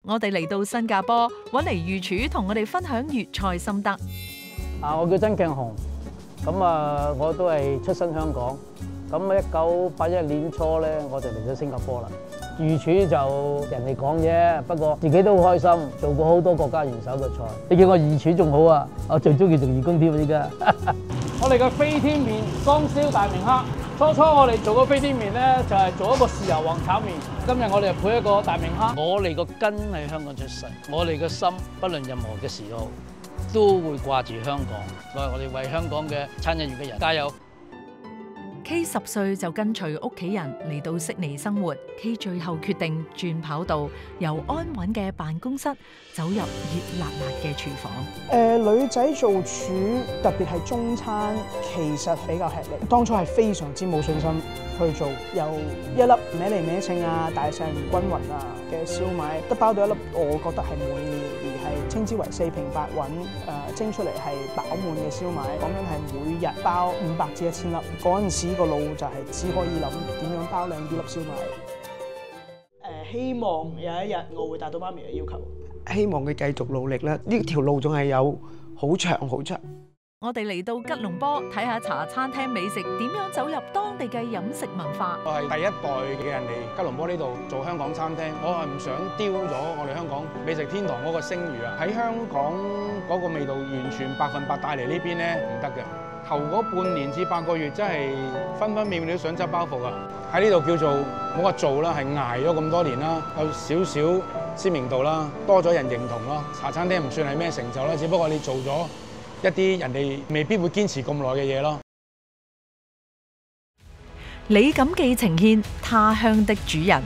我哋嚟到新加坡，揾嚟御廚同我哋分享粵菜心得。我叫曾鏡雄，我都係出身香港。1981年初咧，我就嚟咗新加坡啦。御廚就人哋講啫，不過自己都好開心，做過好多國家元首嘅菜。你叫我御廚仲好啊，我最中意做義工添啊！依家我哋嘅飛天麵雙燒大明蝦，初我哋做個飛天麵咧，就係做一個豉油皇炒麵。今日我哋就配一個大明蝦。我哋個根喺香港出世，我哋嘅心不論任何嘅時候都會掛住香港。所以我哋為香港嘅餐飲業嘅人加油。K 10歲就跟隨屋企人嚟到悉尼生活 ，K 最後決定轉跑道，由安穩嘅辦公室走入熱辣辣嘅廚房。女仔做廚，特別係中餐，其實比較吃力。當初係非常之冇信心去做，由一粒歪嚟歪稱啊、大細唔均勻啊嘅燒賣，得包到一粒，我覺得係滿意，而係稱之為4平8穩，蒸出嚟係飽滿嘅燒賣。講緊係每日包500至1000粒，嗰陣時個腦就係只可以諗點樣包靚啲粒燒賣。希望有一日我會達到媽咪嘅要求。希望佢繼續努力啦，呢條路仲係有好長好長。我哋嚟到吉隆坡睇下茶餐廳美食點樣走入當地嘅飲食文化。我係第一代嘅人嚟吉隆坡呢度做香港餐廳，我係唔想丟咗我哋香港美食天堂嗰個聲譽啊！喺香港嗰個味道完全100%帶嚟呢邊咧唔得嘅。頭嗰半年至8個月真係分分秒秒都想執包袱啊！喺呢度叫做冇話做啦，係捱咗咁多年啦，有少少知名度啦，多咗人認同咯。茶餐廳唔算係咩成就啦，只不過你做咗一啲人哋未必會堅持咁耐嘅嘢咯。李錦記呈獻他鄉的主人。